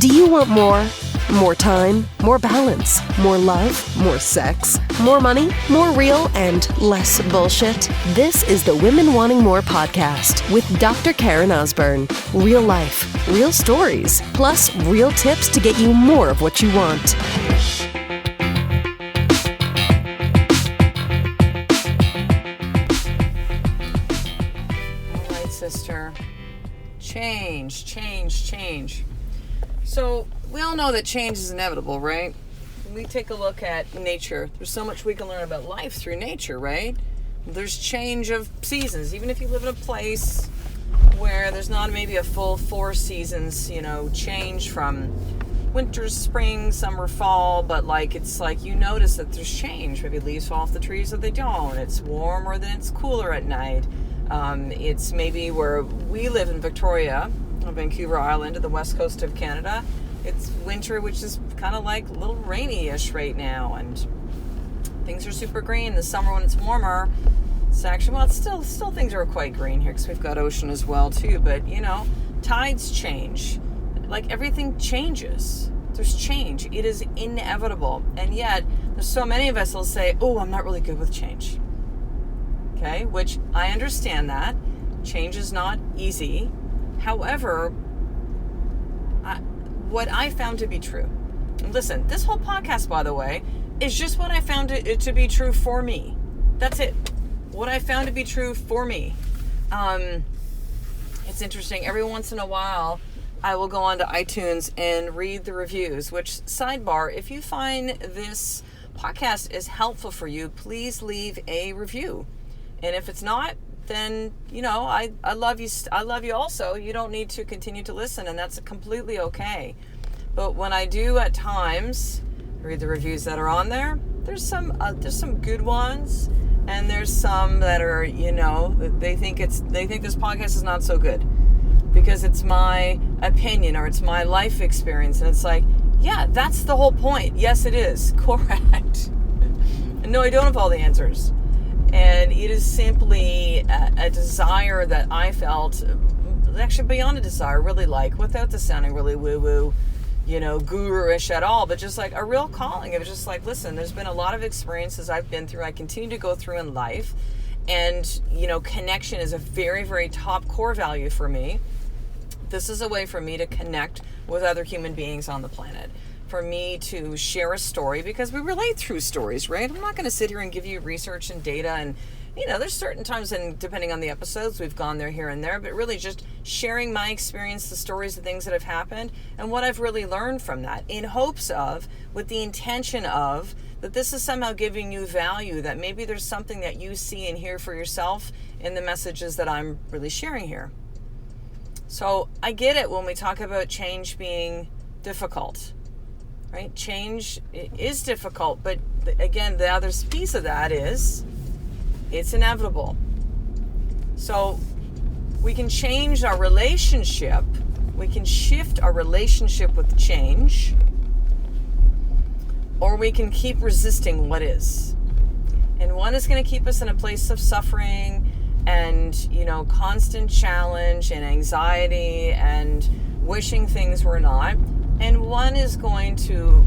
Do you want more? More time, more balance, more love, more sex, more money, more real, and less bullshit? This is the Women Wanting More podcast with Dr. Karen Osborne. Real life, real stories, plus real tips to get you more of what you want. All right, sister. Change. So, we all know that change is inevitable, right? When we take a look at nature, there's so much we can learn about life through nature, right? There's change of seasons. Even if you live in a place where there's not maybe a full 4 seasons, change from winter, spring, summer, fall, but it's like you notice that there's change. Maybe leaves fall off the trees or they don't. It's warmer, then it's cooler at night. It's maybe where we live in Victoria, on Vancouver Island, at the west coast of Canada. It's winter, which is kind of like a little rainy-ish right now, and things are super green. The summer, when it's warmer, it's actually, still things are quite green here because we've got ocean as well too. But tides change. Like, everything changes. There's change. It is inevitable, and yet there's so many of us will say, "Oh, I'm not really good with change." Okay, which I understand that change is not easy. However, what I found to be true, and listen, this whole podcast, by the way, is just what I found it to be true for me. That's it. What I found to be true for me. It's interesting. Every once in a while, I will go onto iTunes and read the reviews, which, sidebar, if you find this podcast is helpful for you, please leave a review. And if it's not, then, I love you. I love you also. You don't need to continue to listen, and that's completely okay. But when I do at times read the reviews that are on there, there's some good ones, and there's some that are, they think this podcast is not so good because it's my opinion or it's my life experience, and it's like, yeah, that's the whole point. Yes, it is. Correct. No, I don't have all the answers. And it is simply a desire that I felt, actually beyond a desire, really without this sounding really woo-woo, guru-ish at all, but just like a real calling. It was just like, listen, there's been a lot of experiences I've been through, I continue to go through in life, and, connection is a very, very top core value for me. This is a way for me to connect with other human beings on the planet. For me to share a story, because we relate through stories, right? I'm not going to sit here and give you research and data, and there's certain times, and depending on the episodes, we've gone there, here and there, but really just sharing my experience, the stories, the things that have happened, and what I've really learned from that, in hopes of, with the intention of, that this is somehow giving you value, that maybe there's something that you see and hear for yourself in the messages that I'm really sharing here. So I get it when we talk about change being difficult. Right? Change is difficult, but again, the other piece of that is it's inevitable. So we can change our relationship, we can shift our relationship with change, or we can keep resisting what is. And one is going to keep us in a place of suffering and, constant challenge and anxiety and wishing things were not. And one is going to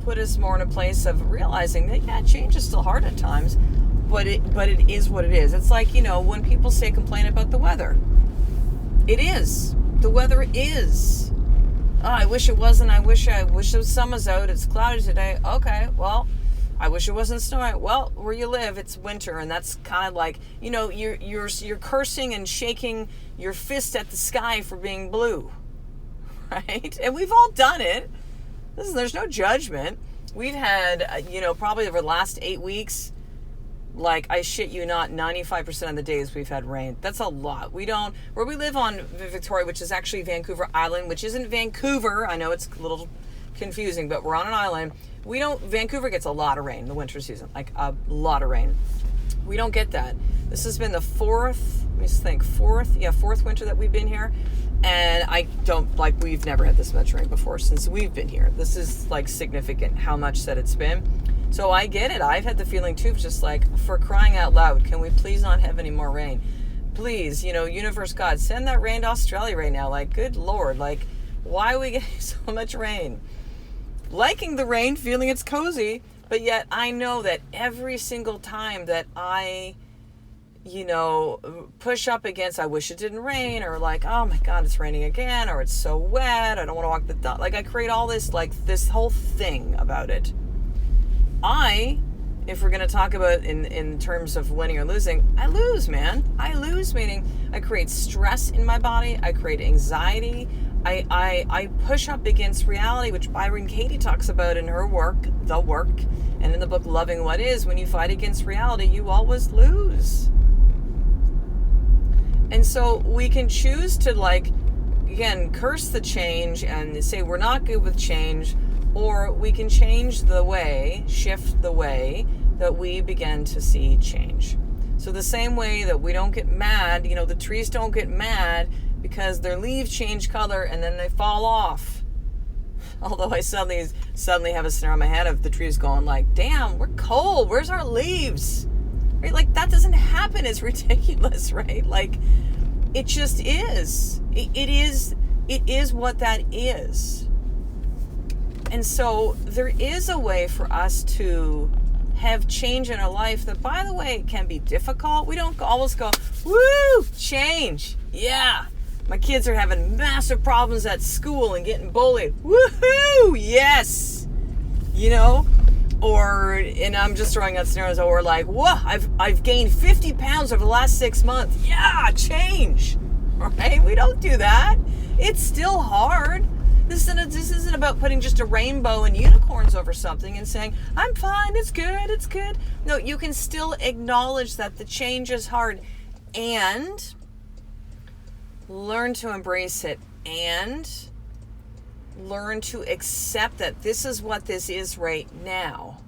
put us more in a place of realizing that, yeah, change is still hard at times, but it is what it is. It's like, when people complain about the weather. It is. The weather is. Oh, I wish it wasn't. I wish the sun was out. It's cloudy today. Okay, well, I wish it wasn't snowing. Well, where you live, it's winter, and that's kind of like, you're cursing and shaking your fist at the sky for being blue. Right? And we've all done it. There's no judgment. We've had, probably over the last 8 weeks, I shit you not, 95% of the days we've had rain. That's a lot. Where we live on Victoria, which is actually Vancouver Island, which isn't Vancouver. I know it's a little confusing, but we're on an island. Vancouver gets a lot of rain in the winter season, a lot of rain. We don't get that. This has been the fourth winter that we've been here. And we've never had this much rain before since we've been here. This is significant how much that it's been. So I get it. I've had the feeling too, just for crying out loud, can we please not have any more rain? Please, universe God, send that rain to Australia right now. Good Lord, Why are we getting so much rain? Liking the rain, feeling it's cozy, but yet I know that every single time that I, push up against, I wish it didn't rain, or like, oh my God, it's raining again, or it's so wet, I don't want to walk the dog. Like, I create all this, like, this whole thing about it. If we're going to talk about in terms of winning or losing, I lose, man. I lose, meaning I create stress in my body. I create anxiety. I push up against reality, which Byron Katie talks about in her work, The Work, and in the book Loving What Is. When you fight against reality, you always lose. And so we can choose to, like, again, curse the change and say we're not good with change, or we can shift the way that we begin to see change. So the same way that we don't get mad, the trees don't get mad because their leaves change color and then they fall off. Although I suddenly have a scenario in my head of the trees going like, damn, we're cold, where's our leaves? Right? Like, that doesn't happen. It's ridiculous, right? Like, it just is. It is what that is. And so there is a way for us to have change in our life that, by the way, can be difficult. We don't always go, woo, change. Yeah. My kids are having massive problems at school and getting bullied. Woohoo! Yes. And I'm just throwing out scenarios where like, whoa, I've gained 50 pounds over the last 6 months. Yeah, change. Right? We don't do that. It's still hard. This isn't about putting just a rainbow and unicorns over something and saying, I'm fine, it's good. No, you can still acknowledge that the change is hard and learn to embrace it and learn to accept that this is what this is right now.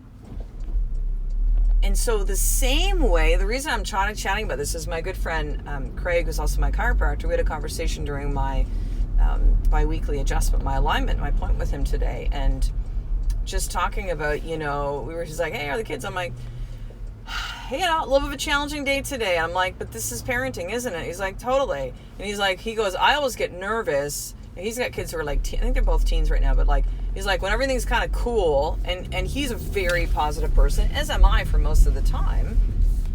And so the same way, the reason I'm chatting about this is my good friend Craig, who's also my chiropractor. We had a conversation during my bi-weekly adjustment, my alignment, my point with him today, and just talking about, he's like, hey, are the kids? I'm like, hey, a little bit of a challenging day today. I'm like, but this is parenting, isn't it? He's like, totally. And he goes, I always get nervous. And he's got kids who are like, I think they're both teens right now, but like, he's like, when everything's kind of cool, and he's a very positive person, as am I for most of the time.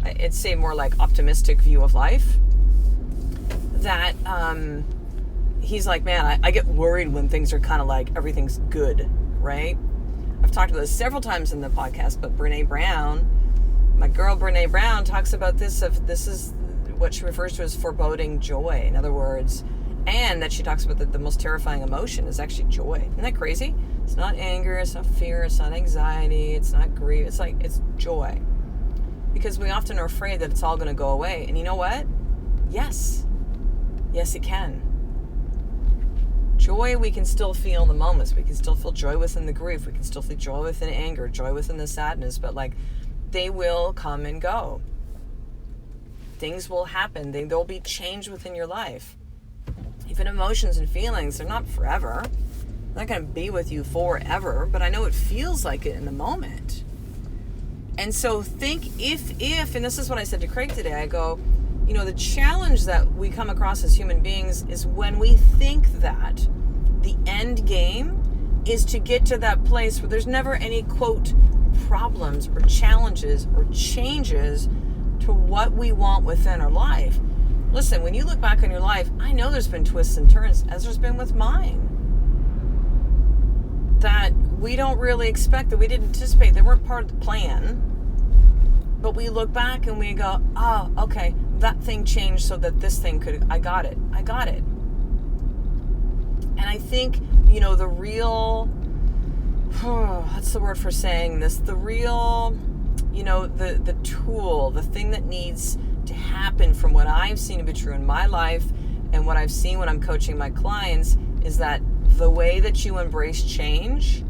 I'd say more like optimistic view of life. That, he's like, man, I get worried when things are kind of like everything's good, right? I've talked about this several times in the podcast, but Brene Brown, my girl Brene Brown, talks about this is what she refers to as foreboding joy. In other words, and that she talks about that the most terrifying emotion is actually joy. Isn't that crazy? It's not anger, it's not fear, it's not anxiety, it's not grief. It's joy. Because we often are afraid that it's all going to go away. And you know what? Yes, it can. Joy we can still feel in the moments. We can still feel joy within the grief. We can still feel joy within anger, joy within the sadness. But like, they will come and go. Things will happen. There'll be change within your life. Even emotions and feelings, they're not forever. They're not going to be with you forever. But I know it feels like it in the moment. And so think if, and this is what I said to Craig today, I go, the challenge that we come across as human beings is when we think that the end game is to get to that place where there's never any, quote, problems or challenges or changes to what we want within our life. Listen, when you look back on your life, I know there's been twists and turns, as there's been with mine, that we don't really expect, that we didn't anticipate, they weren't part of the plan. But we look back and we go, oh, okay, that thing changed so that this thing I got it. And I think, the real, what's the word for saying this? The real, the tool, the thing that needs to happen from what I've seen to be true in my life and what I've seen when I'm coaching my clients is that the way that you embrace change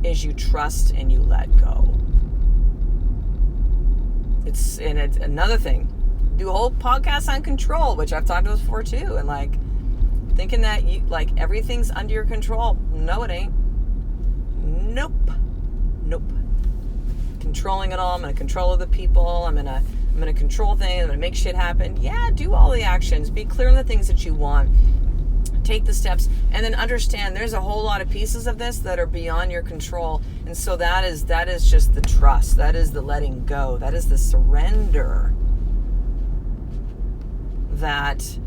is you trust and you let go. It's another thing. Do a whole podcast on control, which I've talked about before too, and like thinking that you like everything's under your control. No, it ain't. Nope. Controlling it all. I'm gonna control other people. I'm gonna control things. I'm gonna make shit happen. Yeah, do all the actions. Be clear on the things that you want. take the steps, and then understand there's a whole lot of pieces of this that are beyond your control. And so that is just the trust. That is the letting go. That is the surrender that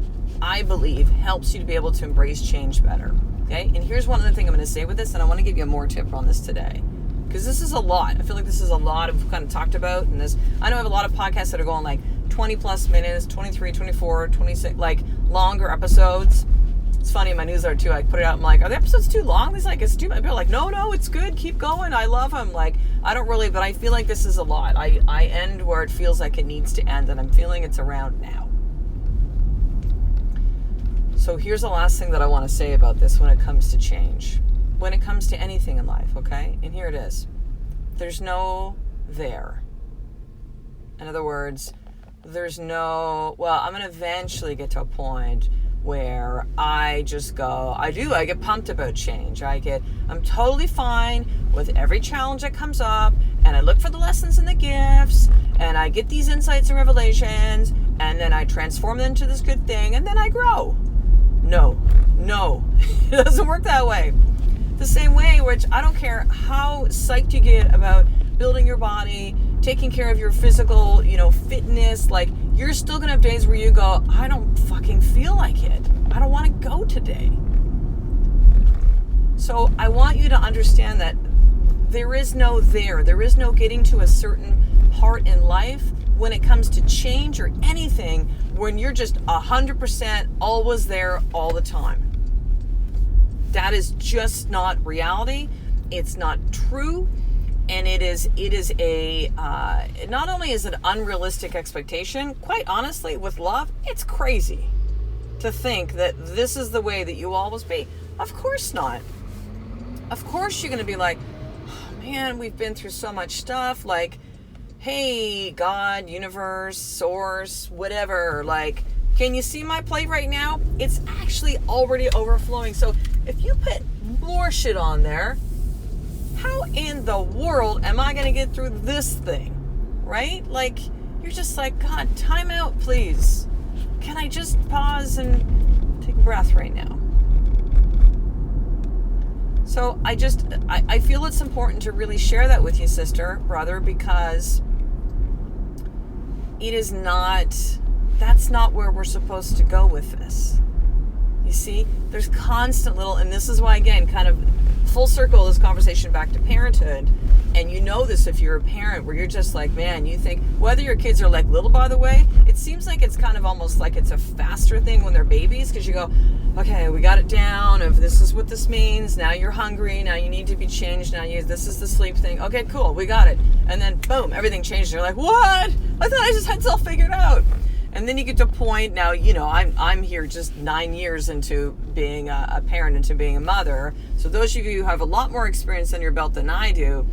I believe helps you to be able to embrace change better. Okay? And here's one other thing I'm going to say with this, and I want to give you more tip on this today. Because this is a lot. I feel like this is a lot of kind of talked about. And this, I know I have a lot of podcasts that are going like 20 plus minutes, 23, 24, 26, like longer episodes. It's funny in my newsletter too. I put it out. I'm like, are the episodes too long? It's like, it's too much. People are like, no, it's good. Keep going. I love them. Like, I don't really, but I feel like this is a lot. I end where it feels like it needs to end, and I'm feeling it's around now. So here's the last thing that I want to say about this when it comes to change. When it comes to anything in life, okay? And here it is. There's no there. In other words, there's no, well, I'm going to eventually get to a point where I just go, I get pumped about change. I'm totally fine with every challenge that comes up, and I look for the lessons and the gifts, and I get these insights and revelations, and then I transform them into this good thing, and then I grow. No, it doesn't work that way. The same way, which I don't care how psyched you get about building your body, taking care of your physical, fitness, like you're still gonna have days where you go, I don't fucking feel like it. I don't want to go today. So I want you to understand that there is no there. There is no getting to a certain part in life when it comes to change or anything when you're just 100% always there all the time. That is just not reality. It's not true. And it is a, not only is it an unrealistic expectation, quite honestly, with love, it's crazy to think that this is the way that you always be. Of course not. Of course you're going to be like, oh, man, we've been through so much stuff. Like, hey, God, universe, source, whatever. Like, can you see my plate right now? It's actually already overflowing. So if you put more shit on there, how in the world am I going to get through this thing? Right? Like, you're just like, God, time out, please. Can I just pause and take a breath right now? So I feel it's important to really share that with you, sister, brother, because that's not where we're supposed to go with this. You see, there's constant little, and this is why, again, kind of full circle this conversation back to parenthood. And you know this if you're a parent, where you're just like, man, you think, whether your kids are like little, by the way, it seems like it's kind of almost like it's a faster thing when they're babies, because you go, okay, we got it down, if this is what this means, now you're hungry, now you need to be changed, this is the sleep thing, okay, cool, we got it. And then boom, everything changes. You're like, what? I thought I just had it all figured out. And then you get to a point, now, I'm here just 9 years into being a parent, into being a mother. So those of you who have a lot more experience in your belt than I do,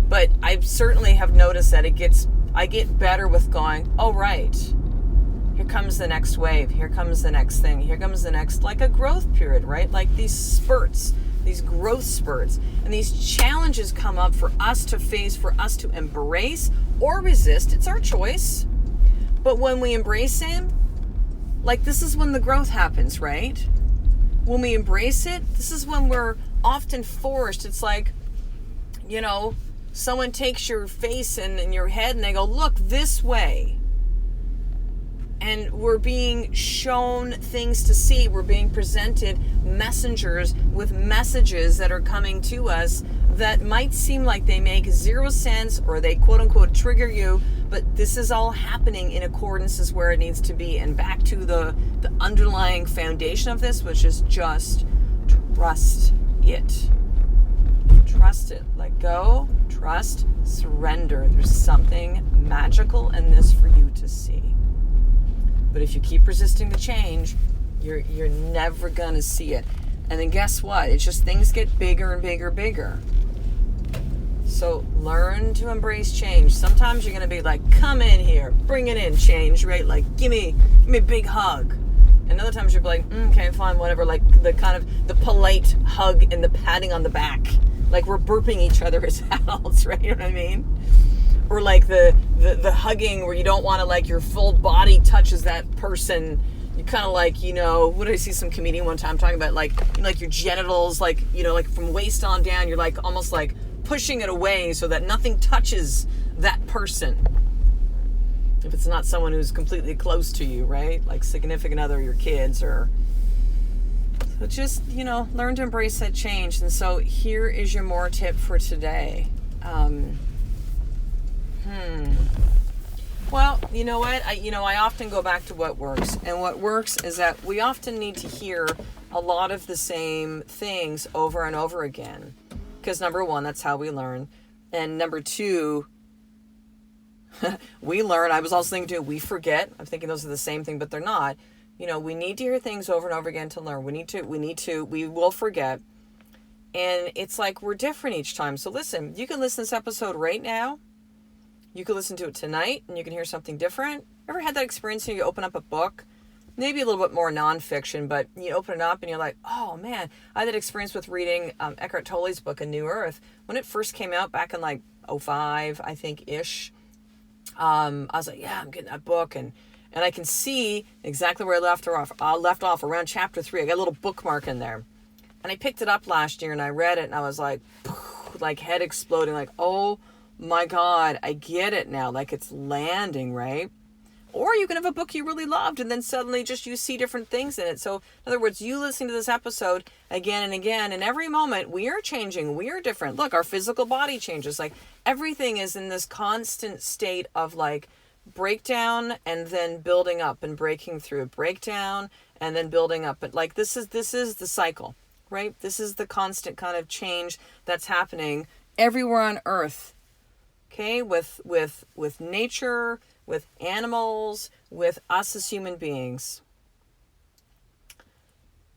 but I certainly have noticed that I get better with going, oh, right, here comes the next wave, here comes the next thing, here comes the next, like a growth period, right? Like these spurts, these growth spurts, and these challenges come up for us to face, for us to embrace or resist. It's our choice. But when we embrace him, like this is when the growth happens, right? When we embrace it, this is when we're often forced. It's like, someone takes your face and your head and they go, look this way. And we're being shown things to see. We're being presented messengers with messages that are coming to us that might seem like they make zero sense or they quote unquote trigger you, but this is all happening in accordance as where it needs to be. And back to the underlying foundation of this, which is just trust it. Trust it. Let go, trust, surrender. There's something magical in this for you to see. But if you keep resisting the change, you're never going to see it. And then guess what? It's just things get bigger and bigger and bigger. So learn to embrace change. Sometimes you're going to be like, come in here, bring it in, change, right? Like, give me a big hug. And other times you'll be like, okay, fine, whatever. Like the kind of the polite hug and the patting on the back. Like we're burping each other as adults, right? You know what I mean? Or like the hugging where you don't want to, like, your full body touches that person, you kind of like, what did I see some comedian one time talking about, like, like your genitals, like, like from waist on down, you're like almost like pushing it away so that nothing touches that person. If it's not someone who's completely close to you, right? Like significant other, your kids, or... So just, learn to embrace that change. And so here is your more tip for today. Well, you know what? I often go back to what works. And what works is that we often need to hear a lot of the same things over and over again. Because number one, that's how we learn. And number two, we learn. I was also thinking too, we forget. I'm thinking those are the same thing, but they're not. We need to hear things over and over again to learn. We will forget. And it's like we're different each time. So listen, you can listen to this episode right now. You can listen to it tonight and you can hear something different. Ever had that experience when you open up a book? Maybe a little bit more nonfiction, but you open it up and you're like, oh man. I had that experience with reading Eckhart Tolle's book, A New Earth. When it first came out back in like 2005, I think-ish, I was like, yeah, I'm getting that book. And I can see exactly where I left off around chapter 3. I got a little bookmark in there. And I picked it up last year and I read it and I was like, like head exploding, like, oh my God, I get it now. Like it's landing, right? Or you can have a book you really loved and then suddenly just you see different things in it. So in other words, you listening to this episode again and again, and every moment we are changing, we are different. Look, our physical body changes. Like everything is in this constant state of like breakdown and then building up and breaking through, breakdown and then building up. But like this is the cycle, right? This is the constant kind of change that's happening everywhere on earth. Okay, with nature, with animals, with us as human beings.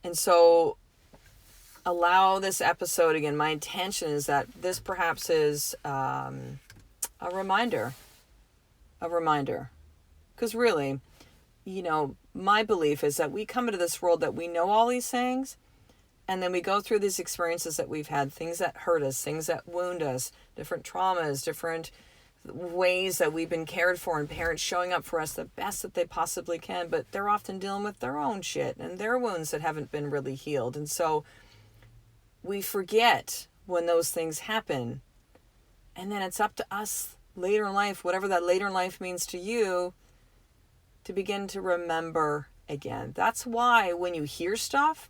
And so allow this episode, again, my intention is that this perhaps is a reminder. Because really, my belief is that we come into this world that we know all these things, and then we go through these experiences that we've had, things that hurt us, things that wound us, different traumas, different ways that we've been cared for, and parents showing up for us the best that they possibly can, but they're often dealing with their own shit and their wounds that haven't been really healed. And so we forget when those things happen. And then it's up to us later in life, whatever that later in life means to you, to begin to remember again. That's why when you hear stuff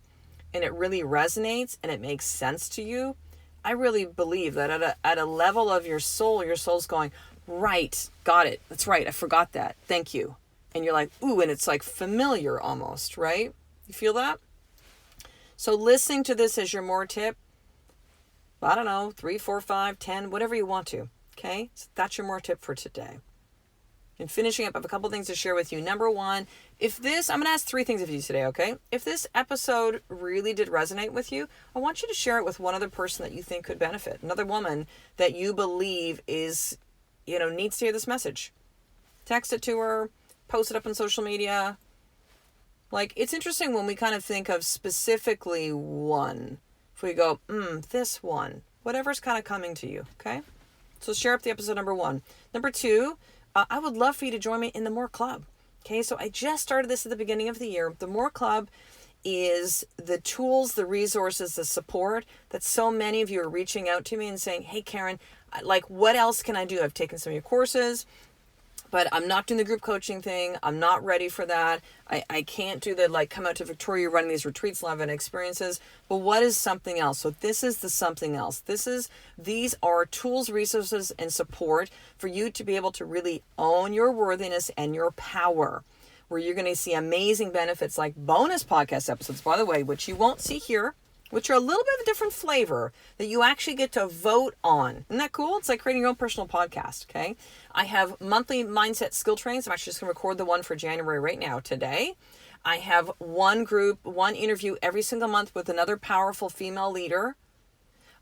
and it really resonates and it makes sense to you, I really believe that at a level of your soul's going, right, got it. That's right. I forgot that. Thank you. And you're like, ooh, and it's like familiar almost, right? You feel that? So listening to this as your more tip, I don't know, 3, 4, 5, 10, whatever you want to. Okay. So that's your more tip for today. And finishing up, I have a couple things to share with you. Number one, I'm going to ask 3 things of you today, okay? If this episode really did resonate with you, I want you to share it with one other person that you think could benefit. Another woman that you believe is, needs to hear this message. Text it to her, post it up on social media. Like, it's interesting when we kind of think of specifically one. If we go, this one, whatever's kind of coming to you, okay? So share up the episode number 1. Number 2, I would love for you to join me in the More Club. Okay, so I just started this at the beginning of the year. The More Club is the tools, the resources, the support that so many of you are reaching out to me and saying, hey, Karen, like, what else can I do? I've taken some of your courses, but I'm not doing the group coaching thing. I'm not ready for that. I can't do the, come out to Victoria, running these retreats, live and experiences. But what is something else? So this is the something else. These are tools, resources, and support for you to be able to really own your worthiness and your power, where you're going to see amazing benefits like bonus podcast episodes, by the way, which you won't see here, which are a little bit of a different flavor that you actually get to vote on. Isn't that cool? It's like creating your own personal podcast, okay? I have monthly mindset skill trainings. I'm actually just going to record the one for January right now, today. I have one interview every single month with another powerful female leader.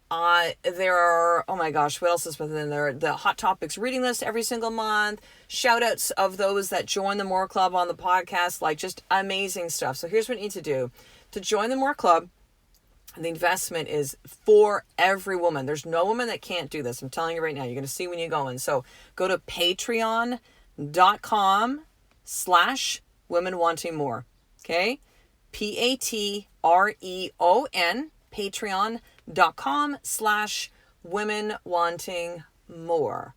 There are, oh my gosh, what else is within there? The Hot Topics reading list every single month. Shout outs of those that join the More Club on the podcast, like just amazing stuff. So here's what you need to do. To join the More Club, the investment is for every woman. There's no woman that can't do this. I'm telling you right now. You're going to see when you go in. So go to patreon.com/women wanting more. Okay? Patreon, patreon.com/womenwantingmore.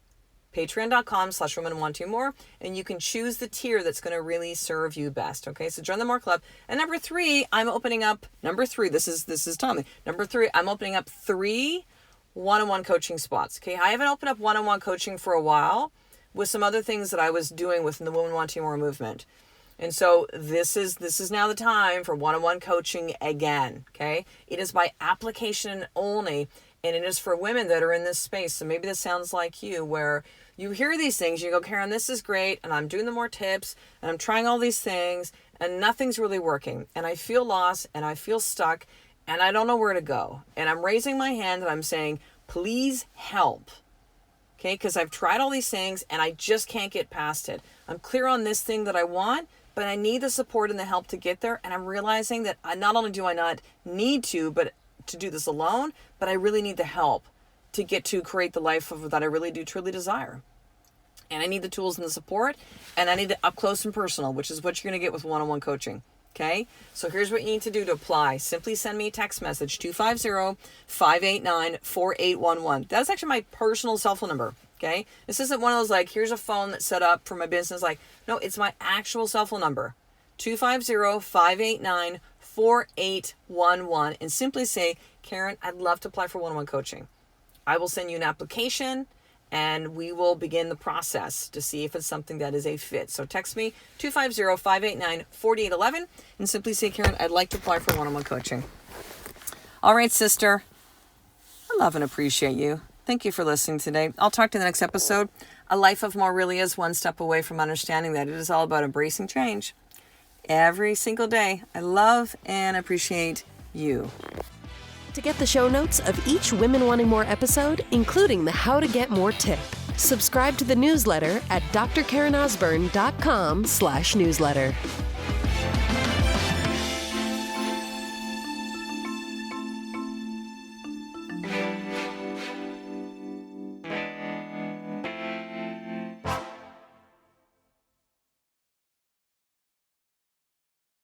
Patreon.com/womenwantingmore, and you can choose the tier that's going to really serve you best. Okay, so join the More Club. And number three, I'm opening up. This is Tommy. Number 3, I'm opening up 3 one-on-one coaching spots. Okay, I haven't opened up one-on-one coaching for a while with some other things that I was doing within the Women Wanting More movement. And so this is now the time for one-on-one coaching again. Okay, it is by application only. And it is for women that are in this space. So maybe this sounds like you, where you hear these things, you go, Karen, this is great, and I'm doing the more tips, and I'm trying all these things, and nothing's really working. And I feel lost, and I feel stuck, and I don't know where to go. And I'm raising my hand, and I'm saying, please help. Okay, because I've tried all these things, and I just can't get past it. I'm clear on this thing that I want, but I need the support and the help to get there. And I'm realizing that not only do I not need to do this alone, but I really need the help to get to create the life that I really do truly desire. And I need the tools and the support, and I need it up close and personal, which is what you're going to get with one-on-one coaching. Okay, so here's what you need to do to apply. Simply send me a text message, 250-589-4811. That's actually my personal cell phone number. Okay, this isn't one of those like, here's a phone that's set up for my business. Like, no, it's my actual cell phone number, 250-589-4811, and simply say, Karen, I'd love to apply for one-on-one coaching. I will send you an application, and we will begin the process to see if it's something that is a fit. So text me, 250-589-4811, and simply say, Karen, I'd like to apply for one-on-one coaching. All right, sister. I love and appreciate you. Thank you for listening today. I'll talk to you in the next episode. A life of more really is one step away from understanding that it is all about embracing change. Every single day, I love and appreciate you. To get the show notes of each Women Wanting More episode, including the How to Get More tip, subscribe to the newsletter at drkarenosburn.com/newsletter.